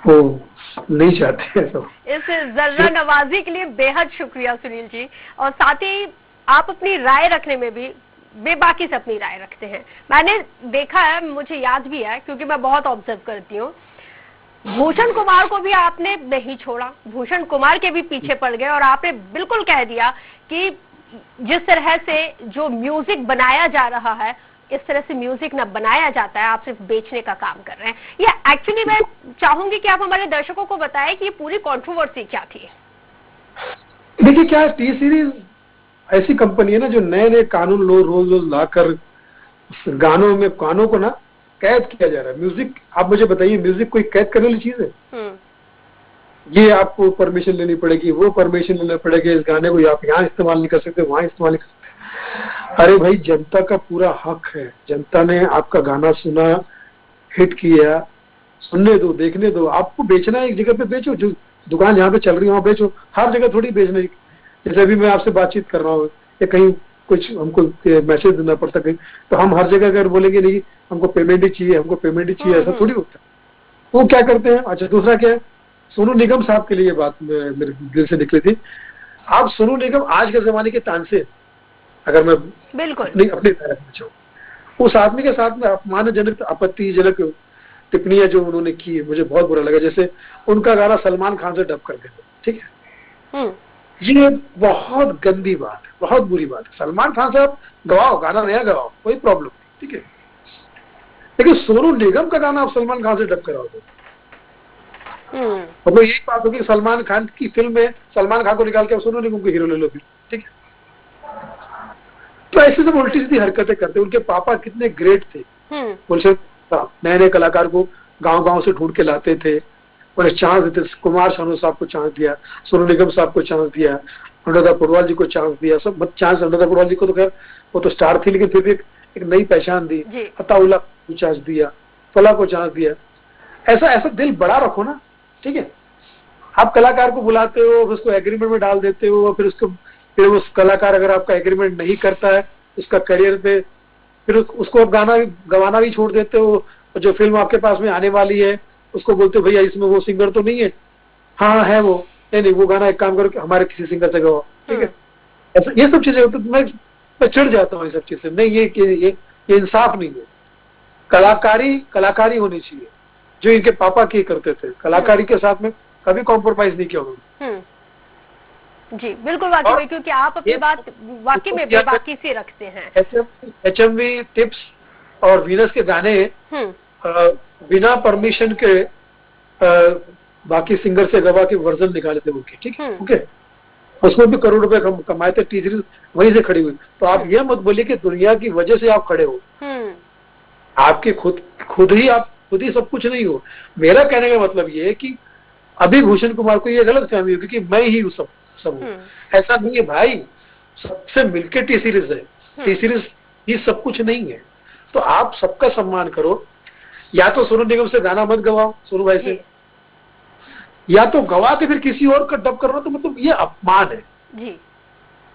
वो नहीं चाहते हैं सब। इस जर्रा नवाजी के लिए बेहद शुक्रिया सुनील जी, और साथ ही आप अपनी राय रखने में भी बेबाकी से अपनी राय रखते हैं। मैंने देखा है, मुझे याद भी है क्योंकि मैं बहुत ऑब्जर्व करती हूँ, भूषण कुमार को भी आपने नहीं छोड़ा, भूषण कुमार के भी पीछे पड़ गए, और आपने बिल्कुल कह दिया कि जिस तरह से जो म्यूजिक बनाया जा रहा है इस तरह से म्यूजिक ना बनाया जाता है, आप सिर्फ बेचने का काम कर रहे हैं। ये एक्चुअली मैं चाहूंगी कि आप हमारे दर्शकों को बताएं कि ये पूरी कंट्रोवर्सी क्या थी। देखिए क्या, टी सीरीज ऐसी कंपनी है ना जो नए नए कानून रोज लाकर गानों में कानों को ना कैद किया जा रहा है। म्यूजिक, आप मुझे बताइए, म्यूजिक कोई कैद करने वाली चीज है? ये आपको परमिशन लेनी पड़ेगी, वो परमिशन लेना पड़ेगा, इस गाने को आप यहाँ इस्तेमाल नहीं कर सकते, वहां इस्तेमाल नहीं कर सकते। अरे भाई, जनता का पूरा हक है, जनता ने आपका गाना सुना, हिट किया, सुनने दो, देखने दो। आपको बेचना है एक जगह पे बेचो, जो दुकान जहाँ पे चल रही है वहां बेचो, हर जगह थोड़ी बेचना है। जैसे अभी मैं आपसे बातचीत कर रहा हूँ या कहीं कुछ हमको मैसेज देना पड़ता कहीं, तो हम हर जगह अगर बोलेंगे नहीं हमको पेमेंट ही चाहिए, हमको पेमेंट ही चाहिए, ऐसा थोड़ी होता है। वो क्या करते हैं? अच्छा, दूसरा क्या है, सोनू निगम साहब के लिए बात मेरे दिल से निकली थी। आप सोनू निगम आज के जमाने के तानसे, अगर मैं बिल्कुल अपनी तरफ चाहूँ, उस आदमी के साथ में अपमानजनक, आपत्तिजनक टिप्पणियां जो उन्होंने की, मुझे बहुत बुरा लगा। जैसे उनका गाना सलमान खान से डब कर देते, ठीक है, ये बहुत गंदी बात है, बहुत बुरी बात है। सलमान खान साहब गवाओ, गाना नया गवाओ, कोई प्रॉब्लम नहीं, ठीक है, लेकिन सोनू निगम का गाना आप सलमान खान से डब कराओगे, मतलब यही बात होगी सलमान खान की फिल्म में सलमान खान को निकाल के सोनू निगम को हीरो ले लो फिर, ठीक है। तो ऐसी सब उल्टी सीधी हरकतें करते। उनके पापा कितने ग्रेट थे, उनसे नए नए कलाकार को गांव गांव से ढूंढ के लाते थे, उन्हें चांस देते। कुमार शानू साहब को चांस दिया, सोनू निगम साहब को चांस दिया, अनुराधा पौडवाल जी को चांस दिया, सब चांस। अनुराधा पौडवाल जी को तो खैर वो तो स्टार थी, लेकिन फिर भी एक नई पहचान दी। अताउल्ला को चांस दिया, फला को चांस दिया। ऐसा ऐसा दिल बड़ा रखो ना, ठीक है। आप कलाकार को बुलाते हो, फिर उसको एग्रीमेंट में डाल देते हो, फिर उस कलाकार अगर आपका एग्रीमेंट नहीं करता है उसका करियर पे, फिर उसको आप गाना गवाना भी छोड़ देते हो। जो फिल्म आपके पास में आने वाली है उसको बोलते हो भैया इसमें वो सिंगर तो नहीं है, हाँ है वो, नहीं वो गाना एक काम करो हमारे किसी सिंगर से गवाओ, ठीक है। ऐसा ये सब चीजें होती, मैं चिढ़ जाता हूँ ये सब चीजें। नहीं, ये इंसाफ नहीं है। कलाकारी होनी चाहिए जो इनके पापा किए करते थे। कलाकारी के साथ में कभी कॉम्प्रोमाइज नहीं किया उन्होंने। जी बिल्कुल वाकई में, क्योंकि आप अपनी बात वाकई में बेबाकी से रखते हैं। HMV टिप्स और वीनस के गाने बिना परमिशन के बाकी सिंगर से गवा के वर्जन निकाले थे उनके, ठीक है, ओके। उसमें भी करोड़ रुपए कमाए थे, टी सीरीज वहीं से खड़ी हुई। तो आप ये मत बोलिए कि दुनिया की वजह से आप खड़े हो, आपके खुद ही सब कुछ नहीं हो। मेरा कहने का मतलब ये है कि अभी भूषण कुमार को ये गलत फहमी होगी कि मैं ही सब हूँ। ऐसा नहीं है भाई, सबसे मिलके टी सीरीज है। टी सीरीज ही सब कुछ नहीं है। तो आप सबका सम्मान करो। या तो सोनू निगम से गाना मत गवाओ, सोनू भाई से, या तो गवा के फिर किसी और का डब करना, तो मतलब ये अपमान है जी।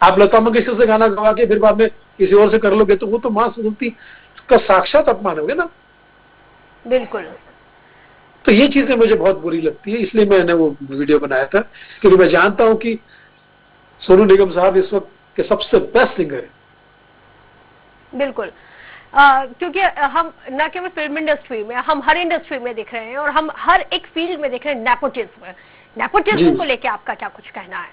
आप लता मंगेशकर से गाना गवा के फिर बाद में किसी और से कर लोगे तो वो तो मां सुनती का साक्षात अपमान होगा ना। बिल्कुल। तो ये चीजें मुझे बहुत बुरी लगती है, इसलिए मैंने वो वीडियो बनाया था, क्योंकि मैं जानता हूं कि सोनू निगम साहब इस वक्त के सबसे बेस्ट सिंगर है। बिल्कुल। क्योंकि हम न केवल फिल्म इंडस्ट्री में, हम हर इंडस्ट्री में देख रहे हैं और हम हर एक फील्ड में देख रहे हैं नेपोटिज्म को लेके आपका क्या कुछ कहना है?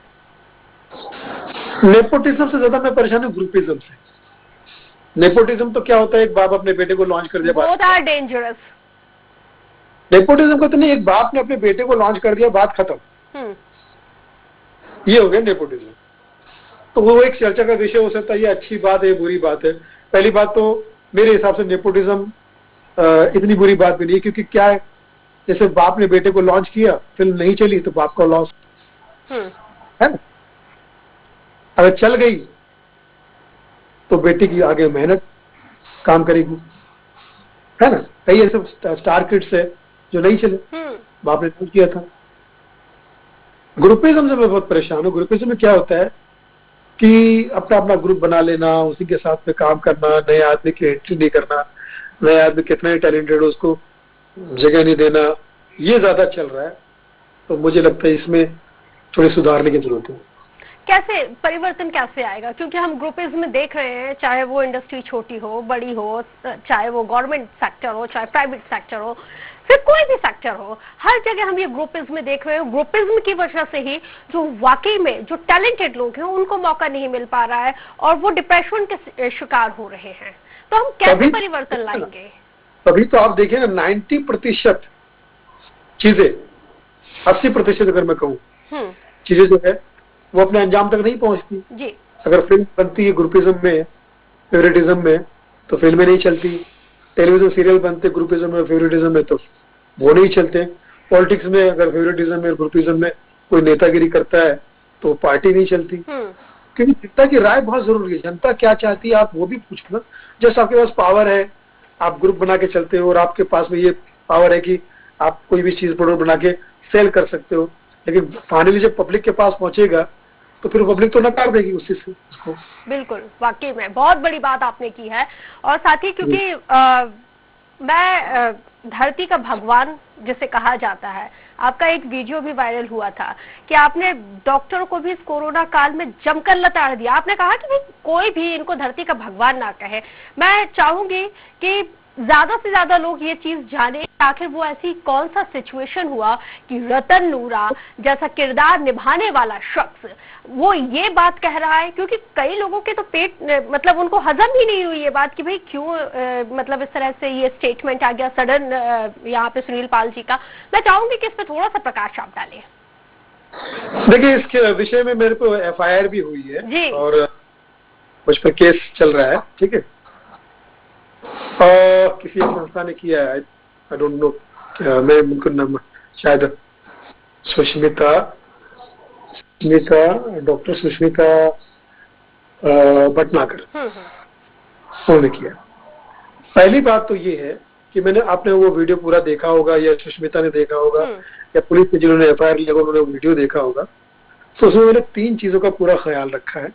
नेपोटिज्म से ज्यादा मैं परेशान हूँ ग्रुपिज्म से। नेपोटिज्म तो क्या होता है, एक बाप अपने बेटे को लॉन्च कर दिया, बोथ आर डेंजरस। नेपोटिज्म का तो नहीं, एक बाप ने अपने बेटे को लॉन्च कर दिया, बात खत्म, ये हो गया नेपोटिज्म। तो वो एक चर्चा का विषय हो सकता है, ये अच्छी बात है, बुरी बात है। पहली बात तो मेरे हिसाब से नेपोटिज्म इतनी बुरी बात भी नहीं है, क्योंकि क्या है, जैसे बाप ने बेटे को लॉन्च किया, फिल्म नहीं चली तो बाप का लॉस है ना। अगर चल गई तो बेटी की आगे मेहनत काम करेगी, है ना। कई ऐसे स्टार किड्स है जो नहीं चले, बाप ने नहीं किया था। ग्रुपिज्म से मैं बहुत परेशान हूँ। ग्रुपिज्म में क्या होता है कि अपना अपना ग्रुप बना लेना, उसी के साथ में काम करना, नए आदमी की एंट्री नहीं करना, नए आदमी कितना ही टैलेंटेड हो उसको जगह नहीं देना, ये ज्यादा चल रहा है। तो मुझे लगता है इसमें थोड़ी सुधारने की जरूरत है। कैसे परिवर्तन कैसे आएगा? क्योंकि हम ग्रुपिज्म में देख रहे हैं, चाहे वो इंडस्ट्री छोटी हो बड़ी हो, चाहे वो गवर्नमेंट सेक्टर हो, चाहे प्राइवेट सेक्टर हो, फिर कोई भी सेक्टर हो, हर जगह हम ये ग्रुपिज्म में देख रहे हैं। ग्रुपिज्म की वजह से ही जो वाकई में जो टैलेंटेड लोग हैं उनको मौका नहीं मिल पा रहा है और वो डिप्रेशन के शिकार हो रहे हैं। तो हम कैसे परिवर्तन लाएंगे? तभी तो आप देखिए ना, 90% चीजें, 80% अगर मैं कहूँ चीजें जो है वो अपने अंजाम तक नहीं पहुंचती जी। अगर फिल्म बनती है ग्रुपिज्म में, फेवरेटिज्म में, तो फिल्में नहीं चलती। टेलीविजन सीरियल बनते ग्रुपिज्म में, फेवरेटिज्म में, तो वो नहीं चलते। पॉलिटिक्स में अगर फेवरेटिज्म में, ग्रुपिज्म में कोई नेतागिरी करता है तो पार्टी नहीं चलती। क्योंकि जनता की राय बहुत जरूरी है। जनता क्या चाहती है आप वो भी पूछो ना। जैसे आपके पास पावर है, आप ग्रुप बना के चलते हो और आपके पास में ये पावर है कि आप कोई भी चीज प्रोडक्ट बना के सेल कर सकते हो, लेकिन फाइनली जब पब्लिक के पास पहुंचेगा तो फिर पब्लिक तो नकार देगी उस चीज से उसको। बिल्कुल, वाकई में बहुत बड़ी बात आपने की है। और साथ ही क्योंकि मैं धरती का भगवान जिसे कहा जाता है, आपका एक वीडियो भी वायरल हुआ था कि आपने डॉक्टरों को भी इस कोरोना काल में जमकर लताड़ दिया। आपने कहा कि कोई भी इनको धरती का भगवान ना कहे। मैं चाहूंगी कि ज्यादा से ज्यादा लोग ये चीज जाने आखिर वो ऐसी कौन सा सिचुएशन हुआ कि रतन नूरा जैसा किरदार निभाने वाला शख्स वो ये बात कह रहा है, क्योंकि कई लोगों के तो पेट मतलब उनको हजम ही नहीं हुई ये बात कि भाई क्यों मतलब इस तरह से ये स्टेटमेंट आ गया सडन यहाँ पे सुनील पाल जी का। मैं चाहूंगी कि इस पे थोड़ा सा प्रकाश आप डालें। देखिए, इसके विषय में मेरे को FIR भी हुई है जी। और मुझ पर केस चल रहा है, ठीक है। किसी एक संस्था ने किया है, आई डोंट नो, मैं उनको नाम शायद सुष्मिता डॉक्टर सुष्मिता भटनागर उन्होंने किया। पहली बात तो ये है कि आपने वो वीडियो पूरा देखा होगा या सुष्मिता ने देखा होगा या पुलिस ने जिन्होंने FIR लिया उन्होंने वीडियो देखा होगा, तो उसमें मैंने 3 चीजों का पूरा ख्याल रखा है।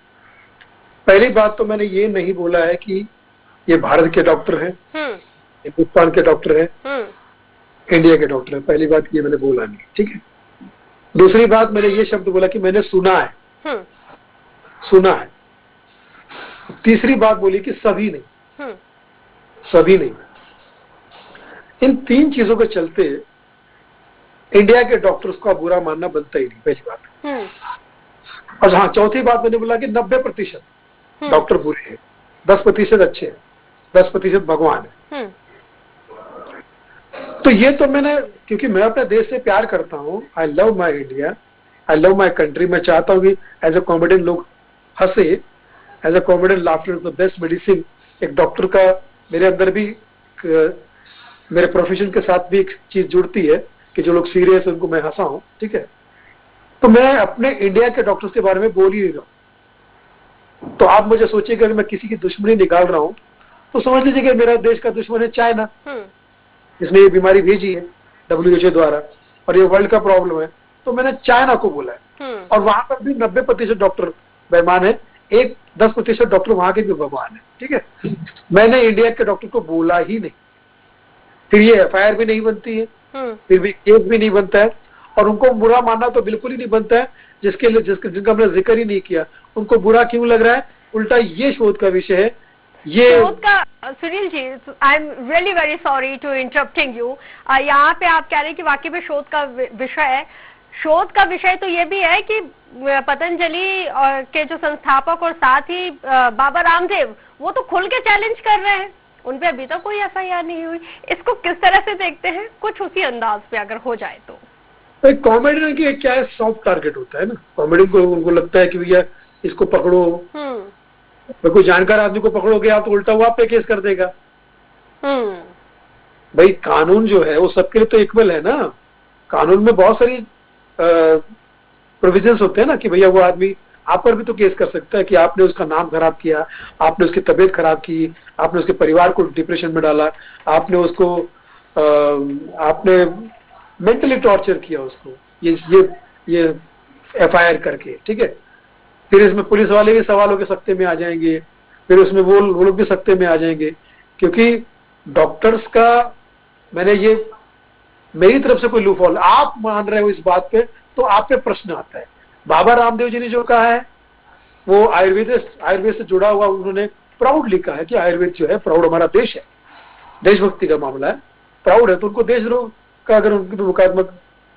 पहली बात तो मैंने ये नहीं बोला है कि ये भारत के डॉक्टर हैं, हिंदुस्तान के डॉक्टर हैं, इंडिया के डॉक्टर हैं। पहली बात ये मैंने बोला नहीं, ठीक है। दूसरी बात मैंने ये शब्द बोला कि मैंने सुना है, सुना है। तीसरी बात बोली कि सभी नहीं, सभी नहीं। इन 3 चीजों के चलते इंडिया के डॉक्टर्स को बुरा मानना बनता ही नहीं, पहली बात। और हाँ, चौथी बात मैंने बोला कि 90% डॉक्टर बुरे हैं, 10% अच्छे हैं, 10% भगवान है। तो ये तो मैंने, क्योंकि मैं अपने देश से प्यार करता हूँ, I love my India, I love my country. मैं चाहता हूँ कि एज ए कॉमेडियन लोग हंसे, as a comedian laughter is the best medicine. एक डॉक्टर का मेरे अंदर भी मेरे प्रोफेशन के साथ भी एक चीज जुड़ती है कि जो लोग सीरियस है उनको मैं हंसाऊं, ठीक है। तो मैं अपने इंडिया के डॉक्टर्स के बारे में बोल ही नहीं रहा हूं। तो आप मुझे सोचिएगा कि मैं किसी की दुश्मनी निकाल रहा हूं, तो समझ लीजिए कि मेरा देश का दुश्मन है चाइना, जिसने ये बीमारी भेजी है WHO द्वारा, और ये वर्ल्ड का प्रॉब्लम है। तो मैंने चाइना को बोला है, और वहां पर भी 90% डॉक्टर बेईमान है, 10% डॉक्टर वहां के भी भगवान है, ठीक है। मैंने इंडिया के डॉक्टर को बोला ही नहीं, फिर ये FIR भी नहीं बनती है, फिर भी केस भी नहीं बनता है, और उनको बुरा मानना तो बिल्कुल ही नहीं बनता है। जिनका हमने जिक्र ही नहीं किया, उनको बुरा क्यों लग रहा है? उल्टा ये शोध का विषय है। ये शोध का, Sunil ji, I am really very sorry to interrupting you. यहाँ पे आप कह रहे हैं कि वाकई में शोध का विषय है। शोध का विषय तो ये भी है कि पतंजलि के जो संस्थापक और साथ ही बाबा रामदेव, वो तो खुल के चैलेंज कर रहे हैं, उनपे अभी तक कोई FIR नहीं हुई। इसको किस तरह से देखते हैं, कुछ उसी अंदाज पे अगर हो जाए तो? कॉमेडियन की क्या है, सॉफ्ट टारगेट होता है ना। कॉमेडियन को उनको लगता है कि भैया इसको पकड़ो, कोई जानकार आदमी को पकड़ोगे आप तो उल्टा वो आप पे केस कर देगा। भाई कानून जो है वो सबके लिए तो इक्वल है ना। कानून में बहुत सारी प्रोविजंस होते हैं ना कि भैया वो आदमी आप पर भी तो केस कर सकता है कि आपने उसका नाम खराब किया, आपने उसकी तबीयत खराब की, आपने उसके परिवार को डिप्रेशन में डाला, आपने उसको आपने मेंटली टॉर्चर किया उसको, ये FIR करके, ठीक है। फिर इसमें पुलिस वाले भी सवालों के सकते में आ जाएंगे, फिर उसमें वो लोग भी सकते में आ जाएंगे, क्योंकि डॉक्टर्स का मैंने ये मेरी तरफ से कोई लूफॉल, आप मान रहे हो इस बात पे तो आप पे प्रश्न आता है। बाबा रामदेव जी ने जो कहा है वो आयुर्वेद से जुड़ा हुआ, उन्होंने प्राउड लिखा है कि आयुर्वेद जो है प्राउड, हमारा देश है, देशभक्ति का मामला है, प्राउड है। तो उनको देशद्रोह का अगर उनकी मुकदमा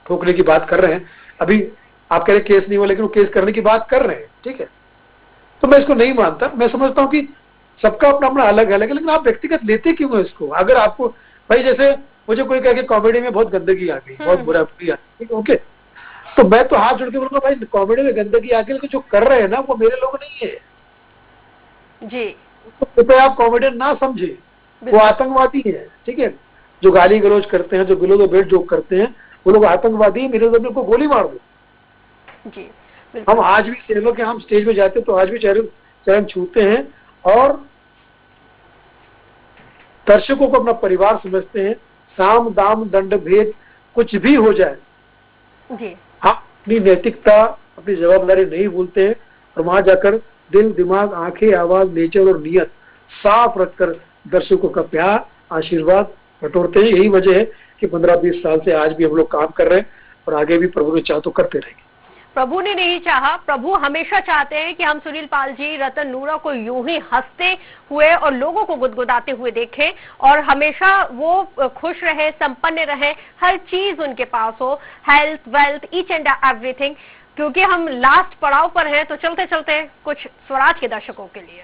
ठोकने की बात कर रहे हैं, अभी आप कह रहे केस नहीं हुआ लेकिन वो केस करने की बात कर रहे हैं, ठीक है। तो मैं इसको नहीं मानता। मैं समझता हूँ कि सबका अपना अपना अलग अलग है, लेकिन आप व्यक्तिगत लेते क्यों है इसको? अगर आपको भाई, जैसे मुझे कोई कहे कि कॉमेडी में बहुत गंदगी आ गई, बहुत बुरा आ गई, ओके, तो मैं तो हाथ जोड़ के बोलूंगा भाई कॉमेडी में गंदगी आ गई, लेकिन जो कर रहे हैं ना वो मेरे लोग नहीं है जी। तो आप कॉमेडियन ना समझे, वो आतंकवादी है, ठीक है। जो गाली गलौज करते हैं, जो बिलो द बेल्ट जोक करते हैं, वो लोग आतंकवादी, मेरे जमीन को गोली मार दो जी। हम आज भी सेवक के हम स्टेज पे जाते तो आज भी चरण छूते हैं और दर्शकों को अपना परिवार समझते हैं। साम दाम दंड भेद कुछ भी हो जाए जी, हम अपनी नैतिकता, अपनी जवाबदारी नहीं भूलते हैं, और वहां जाकर दिल, दिमाग, आंखें, आवाज, नेचर और नियत साफ रखकर दर्शकों का प्यार, आशीर्वाद बटोरते हैं। यही वजह है कि 15-20 साल से आज भी हम लोग काम कर रहे हैं और आगे भी प्रभु ने चाह तो करते रहेंगे। प्रभु ने नहीं चाहा, प्रभु हमेशा चाहते हैं कि हम सुनील पाल जी, रतन नूरा को यूं ही हंसते हुए और लोगों को गुदगुदाते हुए देखें और हमेशा वो खुश रहे, संपन्न रहे, हर चीज उनके पास हो, health, wealth, each and everything. क्योंकि हम लास्ट पड़ाव पर हैं, तो चलते चलते कुछ स्वराज के दर्शकों के लिए।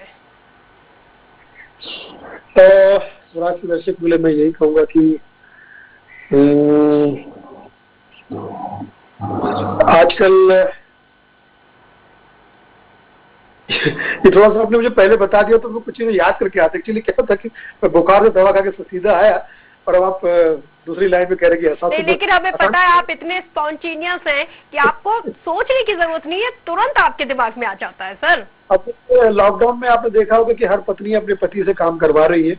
स्वराज के दर्शक के लिए मैं यही कहूंगा कि आजकल ये थोड़ा सा आपने मुझे पहले बता दिया तो मैं कुछ चीजें याद करके आते। एक्चुअली क्या था कि मैं बुखार से दवा खा के सीधा आया और अब आप दूसरी लाइन में कह रहे कि ऐसा। लेकिन हमें पता है आप इतने स्पॉन्टेनियस हैं कि आपको सोचने की जरूरत नहीं है, तुरंत आपके दिमाग में आ जाता है सर। अब लॉकडाउन में आपने देखा होगा कि हर पत्नी अपने पति से काम करवा रही है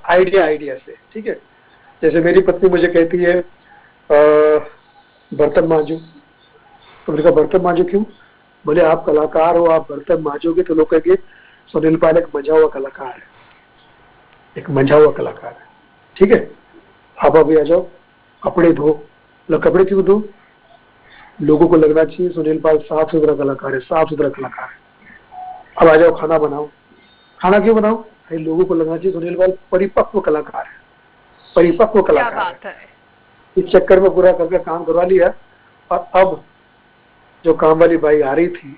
आइडिया से, ठीक है। जैसे मेरी पत्नी मुझे कहती है बर्तन मांजो, तो मैंने कहा बर्तन मांजो क्यों? बोले आप कलाकार हो, आप बर्तन मांजोगे तो लोग कहेंगे सुनील पाल एक मंझा हुआ कलाकार है, एक मंझा हुआ कलाकार है, ठीक है। आप अभी आ जाओ, कपड़े धो। लो कपड़े क्यों धो? लोगों को लगना चाहिए सुनील पाल साफ सुथरा कलाकार है, साफ सुथरा कलाकार है। अब आ जाओ खाना बनाओ। खाना क्यों बनाओ? भाई लोगों को लगना चाहिए सुनील पाल परिपक्व कलाकार है, परिपक्व कलाकार है। इस चक्कर में पूरा करके काम करवा लिया और अब जो काम वाली बाई आ रही थी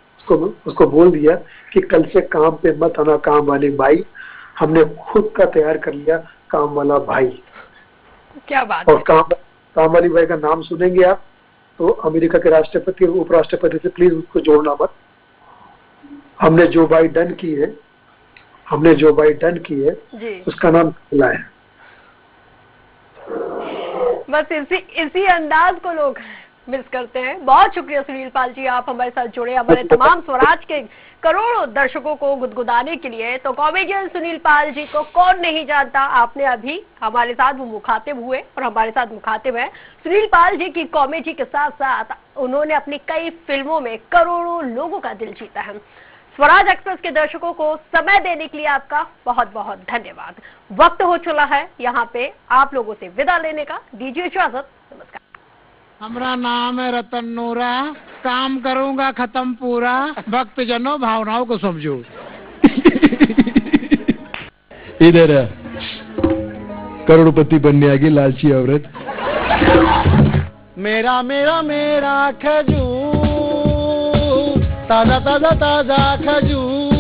उसको बोल दिया कि कल से काम पे मत आना काम वाली बाई, हमने खुद का तैयार कर लिया काम वाला भाई। क्या बात और काम वाली बाई का नाम सुनेंगे आप तो अमेरिका के राष्ट्रपति और उपराष्ट्रपति से प्लीज उसको जोड़ना मत। हमने जो बाई डन की है, हमने जो बाई डन की है उसका नाम कला है। बस इसी अंदाज को लोग मिस करते हैं। बहुत शुक्रिया सुनील पाल जी, आप हमारे साथ जुड़े, हमारे तमाम स्वराज के करोड़ों दर्शकों को गुदगुदाने के लिए। तो कॉमेडियन सुनील पाल जी को कौन नहीं जानता, आपने अभी हमारे साथ वो मुखातिब हुए और हमारे साथ मुखातिब है। सुनील पाल जी की कॉमेडी के साथ साथ उन्होंने अपनी कई फिल्मों में करोड़ों लोगों का दिल जीता है। स्वराज एक्सप्रेस के दर्शकों को समय देने के लिए आपका बहुत बहुत धन्यवाद। वक्त हो चला है यहाँ पे आप लोगों से विदा लेने का, दीजिए इजाजत, नमस्कार। हमारा नाम है रतन नूरा, काम करूंगा खत्म पूरा, भक्त जनों भावनाओं को समझो। इधर है करोड़पति बनने आएगी लालची औरत। मेरा मेरा मेरा खजूर, ताजा ताजा ताजा खजूर।